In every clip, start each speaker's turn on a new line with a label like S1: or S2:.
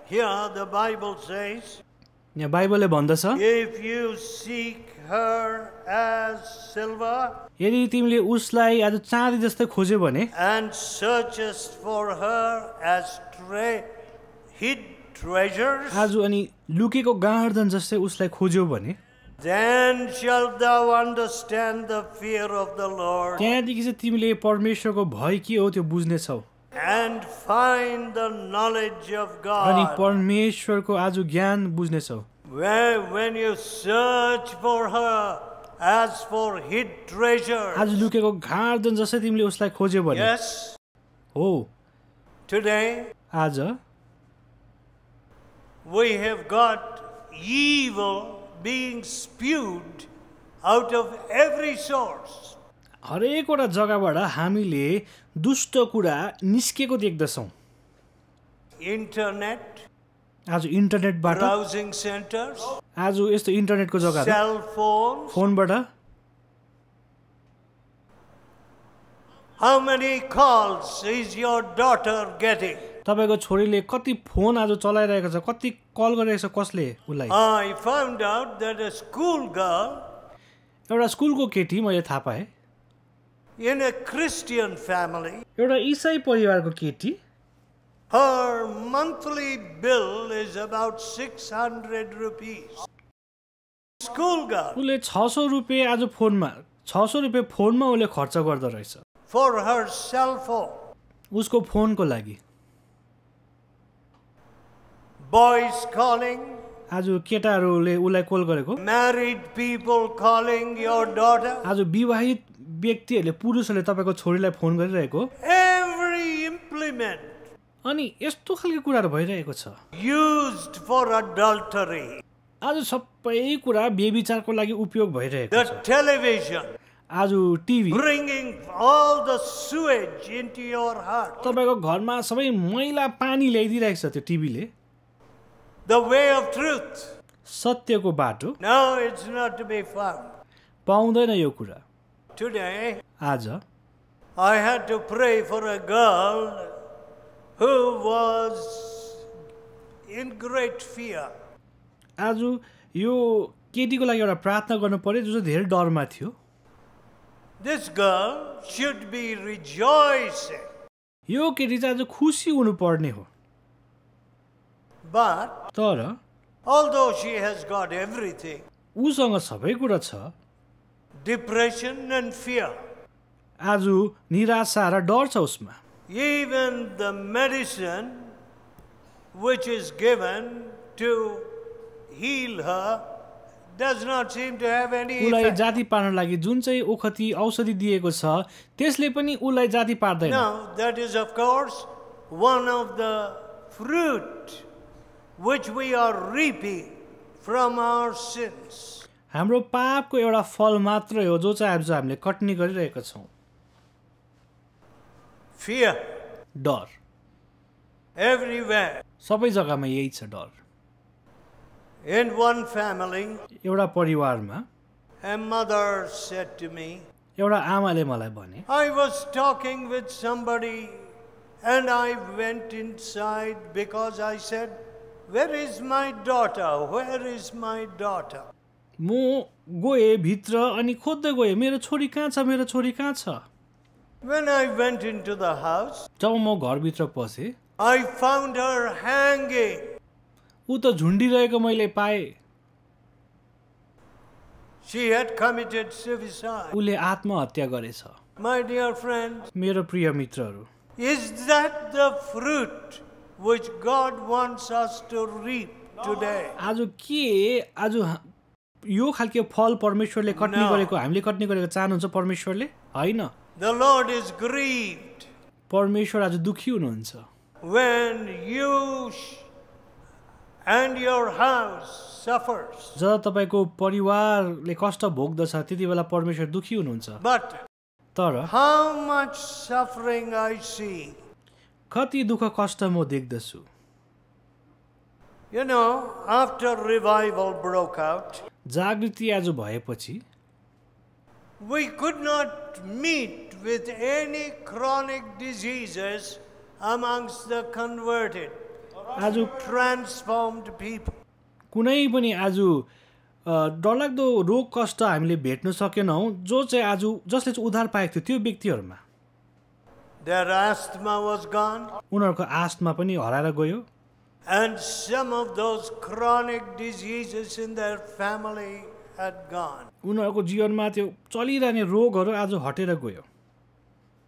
S1: Here the Bible says,
S2: यहाँ बाइबलले भन्दछ
S1: if you seek her as silver
S2: यदि तिमीले उसलाई आज चाँदी जस्तै खोज्यो भने
S1: and searchest for her as hid treasures,
S2: आज अनि लुकेको गाँडधन जस्तै उसलाई खोज्यो भने
S1: then shalt thou understand the fear of the Lord
S2: त्यहाँदेखि चाहिँ तिमीले परमेश्वरको भय के हो त्यो बुझ्नेछौ
S1: and find the knowledge of
S2: अनि
S1: God.
S2: परमेश्वरको आज ज्ञान बुझ्नेछौ
S1: When you search for her as for hid treasures.
S2: आज लुकेको गाँडधन जस्तै तिमीले उसलाई खोज्यो भने
S1: Yes,
S2: हो
S1: today
S2: आज
S1: we have got evil being spewed out of every source.
S2: हरेकवटा जग्गाबाट हामीले दुष्ट कुरा निस्केको देख्दछौँ
S1: Internet,
S2: आज इन्टरनेटबाट
S1: browsing centers,
S2: आज यस्तो इन्टरनेटको जग्गाहरू
S1: cell phones.
S2: फोनबाट
S1: How many calls is your daughter getting?
S2: तपाईँको छोरीले कति फोन आज चलाइरहेको छ कति कल गरिरहेको छ कसले उसलाई
S1: I found out that a school girl
S2: एउटा स्कुलको केटी मैले थाहा पाएँ
S1: in a Christian family,
S2: एउटा इसाई परिवारको केटी
S1: her monthly bill is about 600 rupees. School girl,
S2: उसले 600 रुपियाँ आज फोनमा 600 रुपियाँ फोनमा उसले खर्च गर्दो रहेछ
S1: for her cell phone.
S2: उसको फोनको लागि
S1: Boys calling,
S2: आज केटाहरूले उसलाई कल गरेको
S1: married people calling your daughter.
S2: आज विवाहित व्यक्तिहरूले पुरुषहरूले तपाईँको छोरीलाई फोन गरिरहेको
S1: Every implement
S2: अनि यस्तो खालको कुराहरू भइरहेको छ
S1: used for adultery.
S2: आज सबै कुरा व्यभिचारको लागि उपयोग भइरहेको
S1: The
S2: छ
S1: television
S2: आज TV
S1: bringing all the sewage into your heart.
S2: तपाईँको घरमा सबै मैला पानी ल्याइदिइरहेको छ त्यो टिभीले
S1: The way of truth.
S2: सत्यको बाटो
S1: No, it's not to be found.
S2: पाउँदैन यो कुरा
S1: Today,
S2: आज
S1: I had to pray for a girl who was in great fear.
S2: आज यो केटीको लागि एउटा प्रार्थना गर्नु पर्यो जो चाहिँ धेरै डरमा थियो
S1: This girl should be rejoicing,
S2: यो केटी चाहिँ आज खुसी हुनुपर्ने हो
S1: but
S2: तर
S1: although she has got everything,
S2: उसँग सबै कुरा छ
S1: depression and fear,
S2: आज निराशा र डर छ उसमा
S1: even the medicine which is given to heal her does not seem to have any
S2: उसलाई
S1: effect.
S2: जाति पार्न लागि जुन चाहिँ ओखती औषधि दिएको छ त्यसले पनि उसलाई जाति पार्दैन
S1: Now, that is of course one of the fruit which we are reaping from our sins.
S2: हाम्रो पापको एउटा फल मात्रै हो जो चाहिँ आज हामीले कटनी गरिरहेका छौँ
S1: Fear
S2: डर
S1: everywhere.
S2: सबै जग्गामा यही छ डर
S1: In one family,
S2: एउटा परिवारमा
S1: a mother said to me,
S2: एउटा आमाले मलाई भने
S1: I was talking with somebody and I went inside because I said, where is my daughter? Where is my daughter?
S2: म गएँ भित्र अनि खोज्दै गएँ मेरो छोरी कहाँ छ मेरो छोरी कहाँ छ
S1: When I went into the house,
S2: जब म घरभित्र पसेँ
S1: I found her hanging.
S2: ऊ त झुन्डिरहेको मैले पाएँ
S1: She had committed suicide.
S2: उसले आत्महत्या गरेछ
S1: My dear friends,
S2: मेरो प्रिय मित्रहरू
S1: is that the fruit which God wants us to reap today?
S2: आज के आज यो खालको फल परमेश्वरले कट्नी
S1: No.
S2: गरेको हामीले कट्नी गरेको चाहनुहुन्छ परमेश्वरले होइन
S1: The Lord is grieved
S2: परमेश्वर आज दुखी हुनुहुन्छ
S1: when you and your house suffers.
S2: जब तपाईँको परिवारले कष्ट भोग्दछ त्यति बेला परमेश्वर दुखी हुनुहुन्छ
S1: But
S2: तर
S1: how much suffering I see.
S2: कति दुःख कष्ट म देख्दछु
S1: You know, after revival broke out,
S2: जागृति आज भएपछि
S1: we could not meet with any chronic diseases amongst the converted.
S2: आज
S1: transformed people.
S2: कुनै पनि आज डरलाग्दो रोग कष्ट हामीले भेट्न सकेनौँ जो चाहिँ आज जसले चाहिँ उद्धार पाएको थियो त्यो व्यक्तिहरूमा
S1: Their asthma was gone,
S2: उनीहरूको आस्थमा पनि हराएर गयो
S1: and some of those chronic diseases in their family had gone.
S2: उनीहरूको जीवनमा त्यो चलिरहने रोगहरू आज हटेर गयो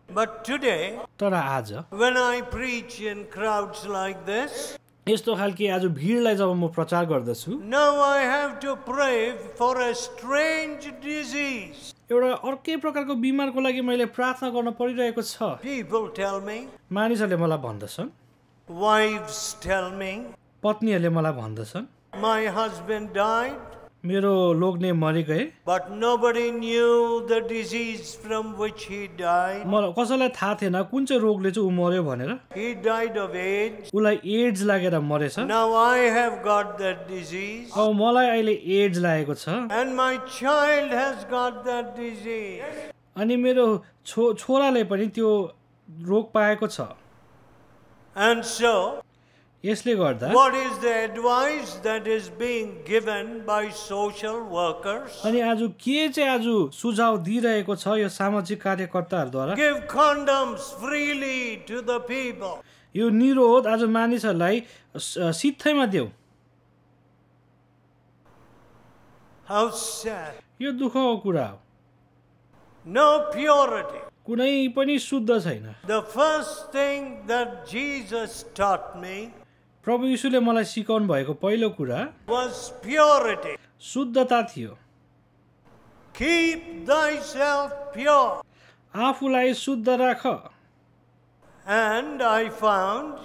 S1: But today,
S2: तर आज
S1: when I preach in crowds like this,
S2: यस्तो खालके आज भिडलाई जब म प्रचार गर्दछु
S1: now I have to pray for a strange disease.
S2: एउटा अर्कै प्रकारको बिमारको लागि मैले प्रार्थना गर्न परिरहेको छ
S1: People tell me,
S2: मानिसहरूले मलाई भन्दछन्
S1: wives tell me,
S2: पत्नीहरूले मलाई भन्दछन्
S1: my husband died,
S2: मेरो लोग्ने मरिगए
S1: but nobody knew the disease from which he died.
S2: मलाई कसैलाई थाहा थिएन कुन चाहिँ रोगले चाहिँ ऊ मर्यो भनेर
S1: He died of AIDS.
S2: उसलाई एड्स लागेर मरेछ
S1: Now I have got that disease,
S2: अब मलाई अहिले एड्स लागेको छ
S1: and my child has got that disease.
S2: अनि मेरो छोराले पनि त्यो रोग पाएको छ
S1: And so,
S2: यसले गर्दा
S1: what is the advice that is being given by social workers?
S2: अनि आज के चाहिँ आज सुझाव दिइरहेको छ यो सामाजिक कार्यकर्ताहरूद्वारा
S1: Give condoms freely to the people.
S2: यो निरोध आज मानिसहरूलाई सित्थैमा देऊ
S1: How sad.
S2: यो दुःखको कुरा हो
S1: No purity.
S2: कुनै पनि शुद्ध छैन
S1: The first thing that Jesus taught me
S2: प्रभु यीशुले मलाई सिकाउनु भएको पहिलो कुरा
S1: was purity.
S2: शुद्धता थियो
S1: Keep thyself pure.
S2: आफूलाई शुद्ध राख
S1: And I found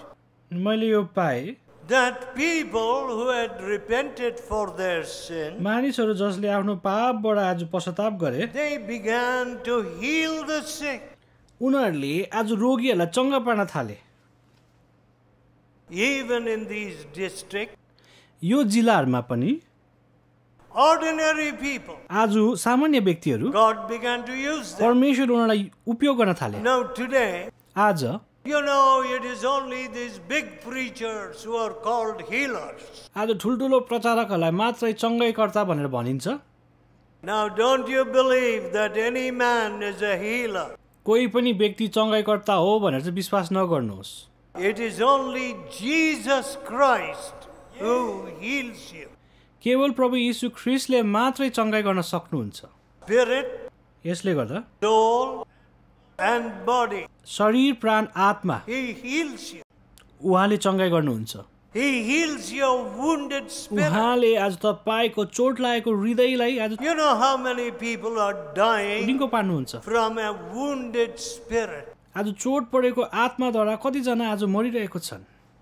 S2: मैले यो पाएँ
S1: that people who had repented for their sin,
S2: मानिसहरू जसले आफ्नो पापबाट आज पश्चाताप गरे
S1: they began to heal the sick.
S2: उनीहरूले आज रोगीहरूलाई चङ्गा पार्न थाले
S1: Even in these districts,
S2: यो जिल्लाहरूमा पनि
S1: ordinary people,
S2: आज सामान्य व्यक्तिहरू
S1: God began to use them.
S2: परमेश्वर उनीहरूलाई उपयोग गर्न थाले
S1: Now today,
S2: आज
S1: you know, it is only these big preachers who are called healers.
S2: आज ठुल्ठुलो प्रचारकहरूलाई मात्रै चङ्गाइकर्ता भनेर भनिन्छ
S1: Now don't you believe that any man is a healer.
S2: कोही पनि व्यक्ति चङ्गाइकर्ता हो भनेर चाहिँ विश्वास नगर्नुहोस्
S1: It is only Jesus Christ who heals you.
S2: केवल प्रभु यीशु ख्रिस्टले मात्रै चङ्गाइ गर्न सक्नुहुन्छ
S1: Spirit,
S2: यसले गर्दा
S1: soul, and body.
S2: शरीर प्राण आत्मा
S1: He heals you.
S2: उहाँले चङ्गाइ गर्नुहुन्छ
S1: He heals your wounded spirit.
S2: उहाँले आज तपाईँको चोट लागेको हृदयलाई आज
S1: You know how many people are dying
S2: निको पार्नुहुन्छ
S1: from a wounded spirit?
S2: आज चोट परेको आत्माद्वारा कतिजना आज मरिरहेको छन्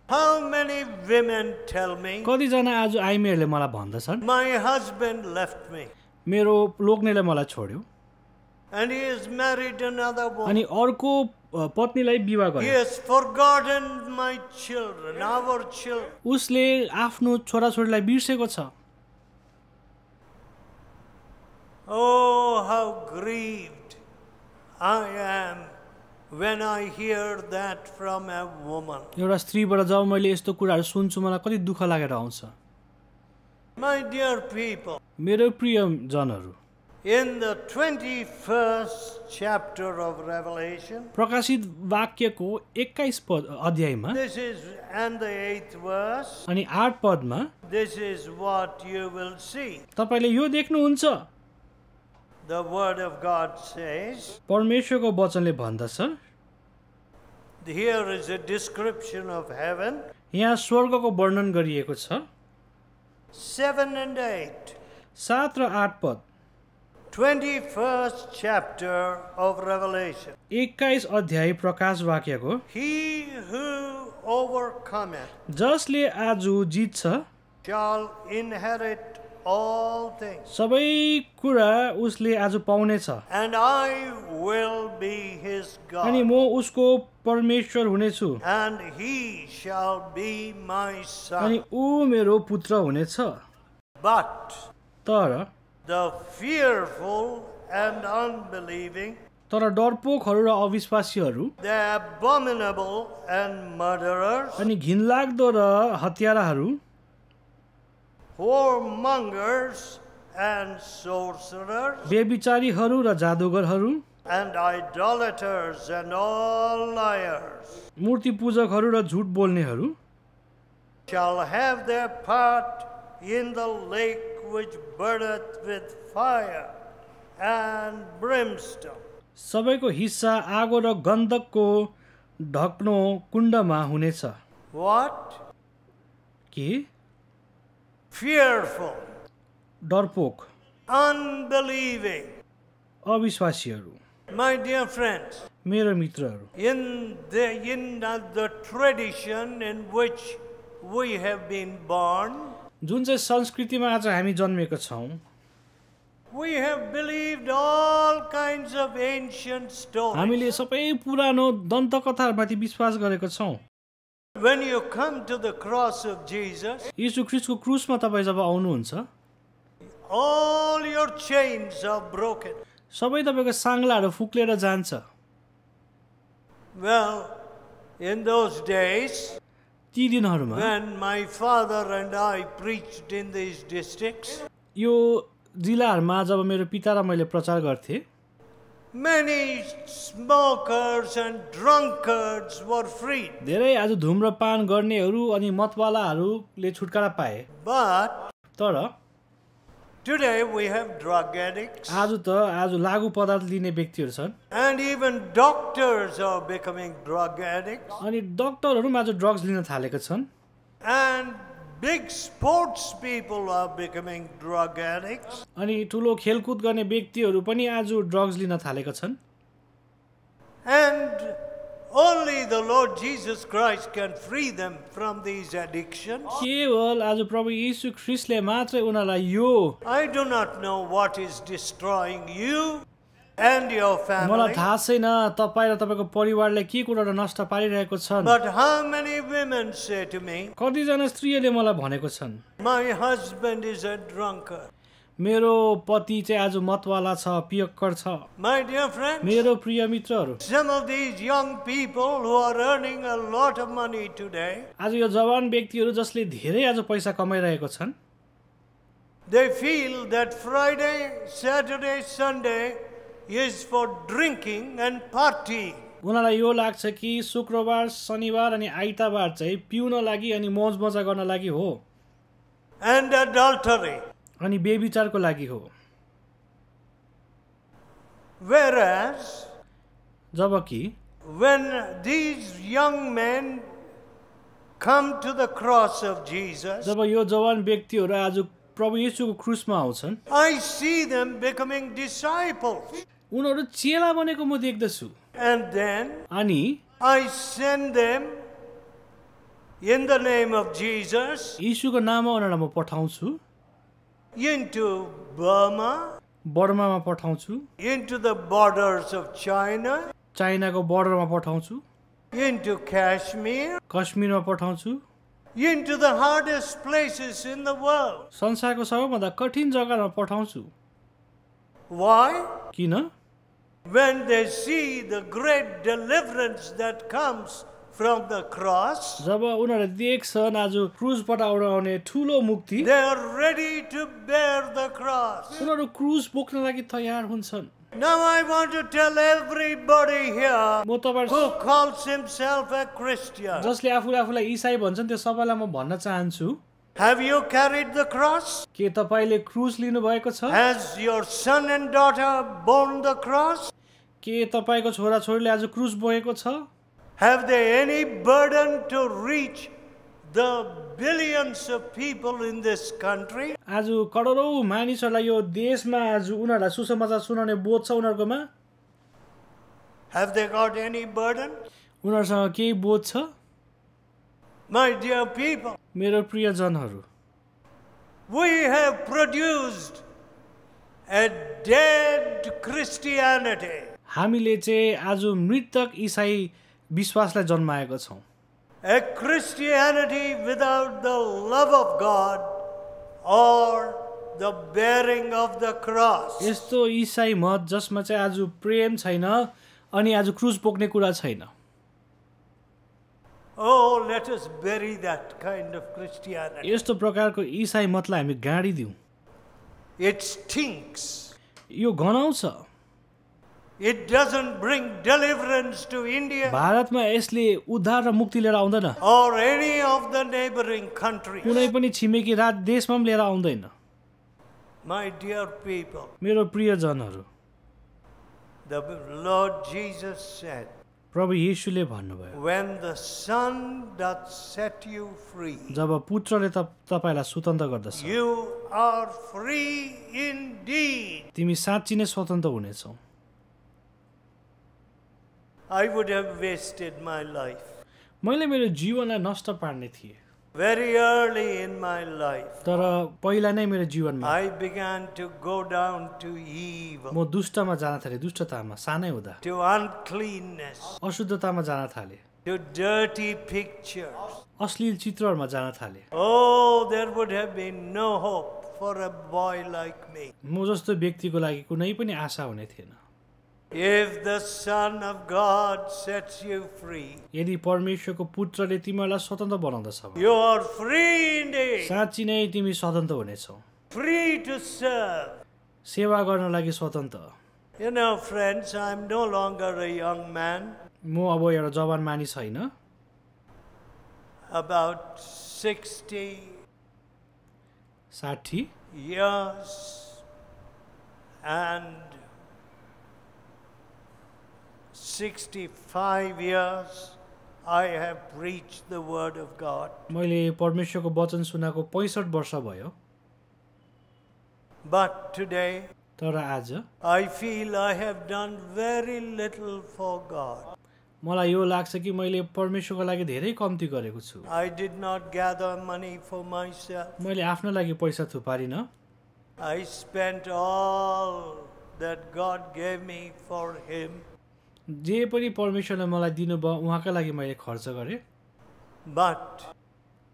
S1: How many women tell me,
S2: कतिजना आज आइमीहरूले मलाई भन्दछन्
S1: my husband left me
S2: मेरो लोग्नेले मलाई छोड्यो
S1: and he has married another woman.
S2: अनि अर्को पत्नीलाई विवाह
S1: He
S2: गर्यो
S1: has forgotten my children, our children.
S2: उसले आफ्नो छोराछोरीलाई बिर्सेको छ
S1: Oh, how grieved I am when I hear that from a woman.
S2: एउटा स्त्रीबाट जब मैले यस्तो कुराहरू सुन्छु मलाई कति दुःख लागेर आउँछ
S1: My dear people,
S2: मेरो प्रिय जनहरू
S1: in the 21st chapter of Revelation,
S2: प्रकाशित वाक्यको 21 अध्यायमा
S1: this is, and the 8th verse,
S2: अनि 8 पदमा
S1: this is what you will see.
S2: तपाईले यो देख्नुहुन्छ
S1: The word of God says,
S2: परमेश्वरको वचनले भन्दछ
S1: here is a description of heaven,
S2: यहाँ स्वर्गको वर्णन गरिएको छ
S1: 7 and 8.
S2: 7 र 8 पद
S1: 21st chapter of Revelation.
S2: 21 अध्याय प्रकाश वाक्यको
S1: He who overcometh
S2: जसले आज जित्छ
S1: shall inherit all things,
S2: सबै कुरा उसले आज पाउनेछ
S1: and I will be his
S2: अनि
S1: God,
S2: म उसको परमेश्वर हुनेछु
S1: and he shall be my
S2: अनि
S1: son.
S2: ऊ मेरो पुत्र हुनेछ
S1: But
S2: तर
S1: the fearful and unbelieving
S2: तर डरपोकहरू र अविश्वासीहरू
S1: the abominable and murderers,
S2: अनि घिनलाग्दो र हत्याराहरू,
S1: whoremongers and sorcerers,
S2: बेविचारीहरू र जादुगरहरू,
S1: and idolaters and all liars
S2: मूर्ति पूजकहरू र झुट बोल्नेहरू
S1: shall have their part in the lake which burneth with fire and brimstone.
S2: सबैको हिस्सा आगो र गन्धकको ढक्नो कुण्डमा हुनेछ।
S1: What?
S2: के?
S1: Fearful,
S2: डरपोक,
S1: unbelieving.
S2: अविश्वासीहरू।
S1: My dear friends,
S2: मेरो मित्रहरू,
S1: in the tradition in which we have been born,
S2: जुन चाहिँ संस्कृतिमा आज हामी जन्मेका छौँ,
S1: we have believed all kinds of ancient stories.
S2: हामीले सबै पुरानो दन्तकथाहरूमाथि विश्वास गरेका छौँ।
S1: When you come to the cross of Jesus,
S2: यीशु ख्रीष्टको क्रुसमा तपाईँ जब आउनुहुन्छ,
S1: all your chains are broken.
S2: सबै तपाईँको साङ्लाहरू फुक्लेर जान्छ।
S1: Well, in those days,
S2: ती दिनहरूमा
S1: when my father and I preached in these districts,
S2: यो जिल्लाहरूमा जब मेरो पिता र मैले प्रचार गर्थे,
S1: many smokers and drunkards were freed.
S2: धेरै आज धुम्रपान गर्नेहरू अनि मतवालाहरूले छुटकारा पाए।
S1: But
S2: तर
S1: today we have drug addicts,
S2: आज लागु पदार्थ लिने व्यक्तिहरू छन्,
S1: and even doctors are becoming drug addicts,
S2: अनि डक्टरहरू पनि आज ड्रग्स लिन थालेका छन्,
S1: and big sports people are becoming drug addicts.
S2: अनि ठुलो खेलकुद गर्ने व्यक्तिहरू पनि आज ड्रग्स लिन थालेका छन्।
S1: And only the Lord Jesus Christ can free them from these addictions.
S2: केवल आज प्रभु यीशु ख्रीष्टले मात्रै उनीहरूलाई यो
S1: I do not know what is destroying you and your
S2: मलाई
S1: family,
S2: थाहा छैन तपाईँ र तपाईँको परिवारले के कुराहरू नष्ट पारिरहेको छन्।
S1: but how many women say to me,
S2: कतिजना स्त्रीहरूले मलाई भनेको छन्,
S1: my husband is a drunkard.
S2: मेरो पति चाहिँ आज मतवाला छ, पियक्कर छ।
S1: My dear friends,
S2: मेरो प्रिय मित्रहरू,
S1: some of these young people who are earning a lot of money today,
S2: आज यो जवान व्यक्तिहरू जसले धेरै आज पैसा कमाइरहेको छन्,
S1: they feel that Friday, Saturday, Sunday is for drinking and partying.
S2: उनीहरूलाई यो लाग्छ कि शुक्रबार, शनिबार अनि आइतबार चाहिँ पिउन लागि अनि मौज मजा गर्न लागि हो,
S1: And adultery.
S2: अनि बेविचारको लागि हो।
S1: Whereas,
S2: जबकि
S1: when these young men come to the cross of Jesus,
S2: जब यो जवान व्यक्तिहरू आज प्रभु येशूको क्रुसमा आउँछन्,
S1: I see them becoming disciples.
S2: उनीहरू चेला बनेको म देख्दछु।
S1: And then
S2: अनि
S1: I send them in the name of Jesus
S2: येशूको नाममा उनीहरूलाई म पठाउँछु,
S1: into Burma,
S2: बर्मामा पठाउँछु,
S1: into the borders of China,
S2: चाइनाको बर्डरमा पठाउँछु,
S1: into Kashmir,
S2: कश्मीरमा पठाउँछु,
S1: into the hardest places in the world.
S2: संसारको सबैभन्दा कठिन जग्गामा पठाउँछु।
S1: Why?
S2: किन?
S1: When they see the great deliverance that comes from the cross,
S2: जब उनीहरूले देख्छन् आज क्रुसबाट आउने ठुलो मुक्ति,
S1: they are ready to bear the cross.
S2: उनीहरू क्रुस बोक्न लागि तयार हुन्छन्।
S1: Now I want to tell everybody here
S2: म तपाईँ
S1: who calls himself a Christian,
S2: जसले आफूलाई इसाई भन्छन् त्यो सबैलाई म भन्न चाहन्छु,
S1: have you carried the cross?
S2: के तपाईँले क्रुस लिनुभएको छ?
S1: Has your son and daughter borne the cross?
S2: के तपाईँको छोराछोरीले आज क्रुस बोकेको छ?
S1: Have they any burden to reach the billions of people in this country?
S2: आज करोडौँ मानिसहरूलाई यो देशमा आज उनीहरूलाई सुसमाचार सुनाउने बोध छ उनीहरूकोमा?
S1: Have they got any burden?
S2: उनीहरूसँग केही बोध छ?
S1: My dear people,
S2: मेरो प्रियजनहरू,
S1: we have produced a dead Christianity.
S2: हामीले चाहिँ आज मृतक इसाई विश्वासलाई जन्माएका छौँ।
S1: A Christianity without the love of God or the bearing of the cross.
S2: यस्तो इसाई मत जसमा चाहिँ आज प्रेम छैन अनि आज क्रुज बोक्ने कुरा छैन।
S1: Oh, let us bury that kind of Christianity.
S2: यस्तो प्रकारको इसाई मतलाई हामी गाडिदिउँ।
S1: It stinks.
S2: यो गनाउँछ।
S1: It doesn't bring deliverance to India
S2: भारतमा यसले उद्धार र मुक्ति लिएर आउँदैन।
S1: or any of the neighboring countries.
S2: कुनै पनि छिमेकी देशमा पनि लिएर आउँदैन।
S1: My dear people,
S2: मेरो प्रियजनहरू,
S1: the Lord Jesus said,
S2: प्रभु येशूले भन्नुभयो,
S1: when the Son doth set you free,
S2: जब पुत्रले तपाईलाई स्वतन्त्र गर्दछ,
S1: you are free indeed.
S2: तिमी साँच्चै नै स्वतन्त्र हुनेछौ।
S1: I would have wasted my life.
S2: मैले मेरो जीवनलाई नष्ट पार्ने थिएँ।
S1: Very early in my life,
S2: तर पहिला नै मेरो जीवनमा
S1: I began to go down to evil,
S2: म दुष्टमा जान थालेँ, दुष्टतामा सानै हुँदा
S1: to uncleanness,
S2: अशुद्धतामा जान थालेँ,
S1: to dirty pictures.
S2: अश्लील चित्रहरूमा जान थालेँ।
S1: Oh, there would have been no hope for a boy like me.
S2: म जस्तो व्यक्तिको लागि कुनै पनि आशा हुने थिएन।
S1: If the Son of God sets you free,
S2: यदि परमेश्वरको पुत्रले तिमीलाई स्वतन्त्र बनाउँदछ भने
S1: you are free indeed,
S2: साँच्चै नै तिमी स्वतन्त्र हुनेछौ।
S1: free to serve.
S2: सेवा गर्न लागि स्वतन्त्र।
S1: You know, friends, I'm no longer a young man,
S2: म अब एउटा जवान मानिस होइन,
S1: about 60
S2: 60
S1: years and 65 years I have preached the word of God.
S2: मैले परमेश्वरको वचन सुनाएको 65 वर्ष भयो।
S1: But today
S2: तर आज
S1: I feel I have done very little for God.
S2: मलाई यो लाग्छ कि मैले परमेश्वरको लागि धेरै कम्ती गरेको छु।
S1: I did not gather money for myself.
S2: मैले आफ्नो लागि पैसा थुपारिन।
S1: I spent all that God gave me for Him.
S2: जे पनि परमेश्वरले मलाई दिनुभयो उहाँका लागि मैले खर्च गरेँ।
S1: But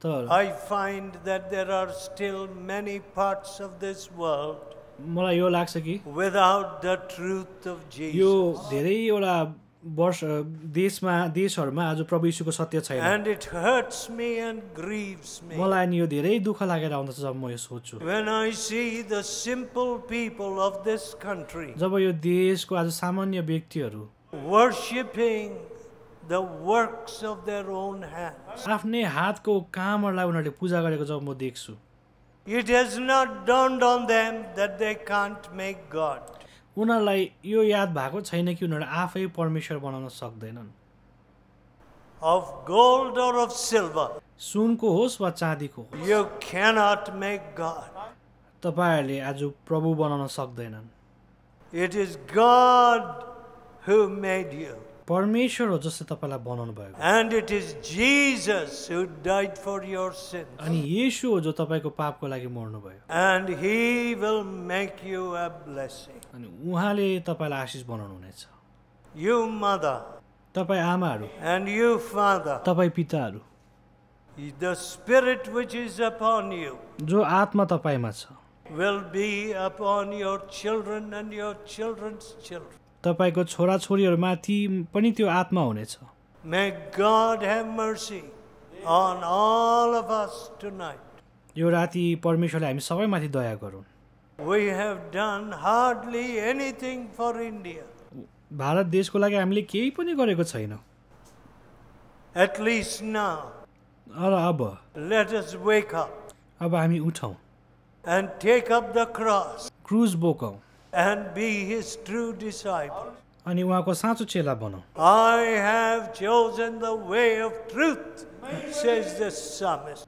S2: तर
S1: I find that there are still many parts of this world
S2: मलाई यो लाग्छ कि
S1: without the truth of
S2: यो
S1: Jesus.
S2: धेरैवटा देशहरूमा आज प्रभु यीशुको सत्य छैन।
S1: And it hurts me and grieves me
S2: मलाई नि यो धेरै दुःख लागेर आउँदछ जब म यो सोच्छु।
S1: when I see the simple people of this country
S2: जब यो देशको आज सामान्य व्यक्तिहरू
S1: worshipping the works of their own hands.
S2: आफ्नै हातको कामहरूलाई उनीहरूले पूजा गरेको जब म देख्छु,
S1: It has not dawned on them that they can't make God.
S2: उनीहरूलाई यो याद भएको छैन कि उनीहरूले आफै परमेश्वर बनाउन सक्दैनन्।
S1: Of gold or of silver,
S2: सुनको होस् वा चाँदीको होस्,
S1: you cannot make God.
S2: तपाईहरूले आज प्रभु बनाउन सक्दैनन्।
S1: It is God who made you.
S2: परमेश्वर हो जसले तपाईँलाई बनाउनु भएको,
S1: And it is Jesus who died for your sins.
S2: अनि येशू हो जो तपाईँको पापको लागि मर्नुभयो,
S1: And He will make you a blessing.
S2: अनि उहाँले तपाईँलाई आशिष बनाउनु हुनेछ।
S1: You mother
S2: तपाईँ आमाहरू,
S1: and you father,
S2: तपाईँ पिताहरू,
S1: the Spirit which is upon you
S2: जो आत्मा तपाईँमा छ
S1: will be upon your children and your children's children.
S2: तपाईँको छोराछोरीहरूमाथि पनि त्यो आत्मा हुनेछ।
S1: May God have mercy on all of us tonight.
S2: यो राति परमेश्वरले हामी सबैमाथि दया गरून्।
S1: We have done hardly anything for India.
S2: Bharat देशको लागि हामीले केही पनि गरेको छैन।
S1: At least now,
S2: र अब
S1: let us wake up
S2: हामी उठौँ,
S1: and take up the cross
S2: क्रुज बोकौँ
S1: and be His true disciple.
S2: अनि उहाँको साँचो चेला बनौँ।
S1: I have chosen the way of truth, says the psalmist.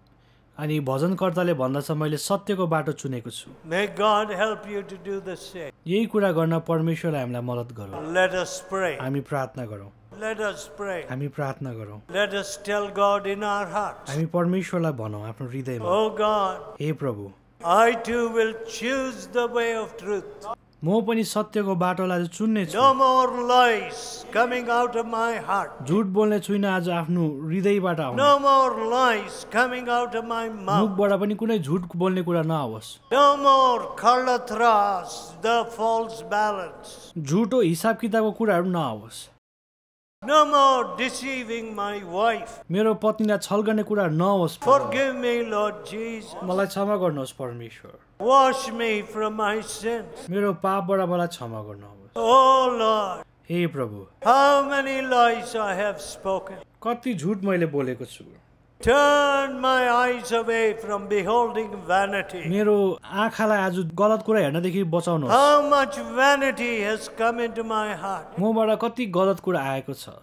S2: अनि भजनकर्ताले भन्दछ मैले सत्यको बाटो चुनेको छु।
S1: May God help you to do the same.
S2: यही कुरा गर्न परमेश्वरले हामीलाई मद्दत गरौँ।
S1: Let us pray.
S2: हामी प्रार्थना गरौँ,
S1: Let us pray.
S2: हामी प्रार्थना गरौँ,
S1: Let us tell God in our hearts,
S2: हामी परमेश्वरलाई भनौँ आफ्नो हृदयमा,
S1: Oh God,
S2: हे प्रभु
S1: I too will choose the way of truth.
S2: म पनि सत्यको बाटोलाई चुन्ने छु
S1: No more lies coming out of my heart.
S2: झुट बोल्ने छुइनँ आज आफ्नो हृदयबाट आउनु
S1: No more lies coming out of my mouth.
S2: मुखबाट पनि कुनै झुट बोल्ने कुरा नहोस्
S1: No more kalatras, the false balance.
S2: झुटो हिसाब किताबको कुराहरू नहोस्
S1: No more deceiving my wife.
S2: मेरो पत्नीलाई छल गर्ने कुरा नहोस्
S1: Forgive me, Lord Jesus.
S2: मलाई क्षमा गर्नुहोस् परमेश्वर
S1: Wash me from my sins.
S2: मेरो पापबाट मलाई क्षमा गर्नुहोस्
S1: Oh Lord,
S2: हे प्रभु
S1: how many lies I have spoken.
S2: कति झुट मैले बोलेको छु
S1: Turn my eyes away from beholding vanity.
S2: मेरो आँखालाई आज गलत कुरा हेर्नदेखि बचाउनुहोस्
S1: How much vanity has come into my heart.
S2: मबाट कति गलत कुरा आएको छ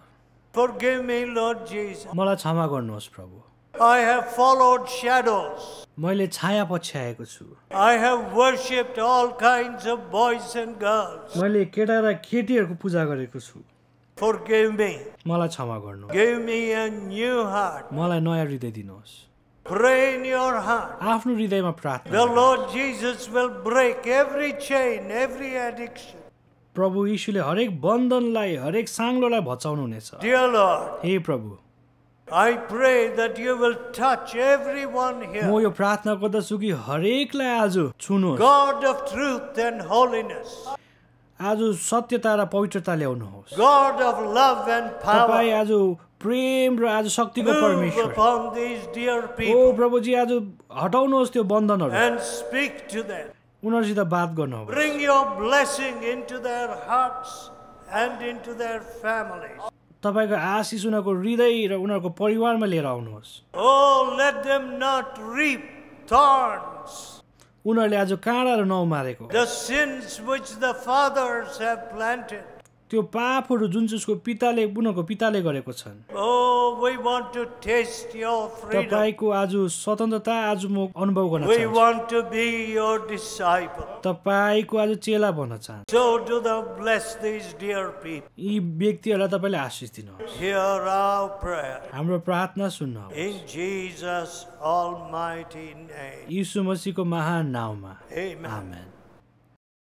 S1: Forgive me, Lord Jesus.
S2: मलाई क्षमा गर्नुहोस् प्रभु
S1: I have followed shadows.
S2: मैले छाया पछ्याएको छु
S1: I have worshipped all kinds of boys and girls.
S2: मैले केटा र केटीहरूको पूजा गरेको छु
S1: Forgive me.
S2: मलाई क्षमा गर्नु
S1: Give me a new heart.
S2: मलाई नयाँ हृदय दिनुहोस्
S1: Pray in your heart.
S2: आफ्नो हृदयमा प्रार्थना
S1: The Lord Jesus will break every chain, every addiction.
S2: प्रभु यीशुले हरेक बन्धनलाई हरेक साङ्लोलाई भचाउनु हुनेछ
S1: Dear Lord,
S2: हे प्रभु
S1: I pray that you will touch everyone
S2: म
S1: here.
S2: यो प्रार्थना गर्दछु कि हरेकलाई आज छुनुहोस्
S1: God of truth and holiness.
S2: आज सत्यता र पवित्रता ल्याउनुहोस्
S1: God of love and
S2: तपाईँ
S1: power.
S2: आज प्रेम र आज शक्तिको
S1: Move
S2: परमेश्वर
S1: upon these dear
S2: oh
S1: people
S2: प्रभुजी आज हटाउनुहोस् त्यो बन्धनहरू
S1: and speak to them.
S2: उनीहरूसित बात गर्नुहोस्
S1: Bring your blessing into their hearts and into their families.
S2: तपाईँको आशिष उनीहरूको हृदय र उनीहरूको परिवारमा लिएर आउनुहोस्
S1: Oh, let them not reap thorns.
S2: उनीहरूले आज काँडाहरू नउमारेको
S1: The sins which the fathers have planted.
S2: त्यो पापहरू जुन चाहिँ उसको पिताले उनीहरूको पिताले गरेको छन्
S1: Oh, we want to taste your freedom.
S2: तपाईँको आज स्वतन्त्रता आज म अनुभव गर्न
S1: We
S2: चाहन्छु
S1: want to be your disciple.
S2: तपाईँको आज चेला बन्न चाहन्छु
S1: So do thou bless these dear people.
S2: यी व्यक्तिहरूलाई तपाईँले आशिष दिनुहोस्
S1: Hear our prayer.
S2: हाम्रो प्रार्थना सुन्नुहोस्
S1: In Jesus' almighty name.
S2: यीशु मसीहको महान नाउँमा
S1: Amen.
S2: आमेन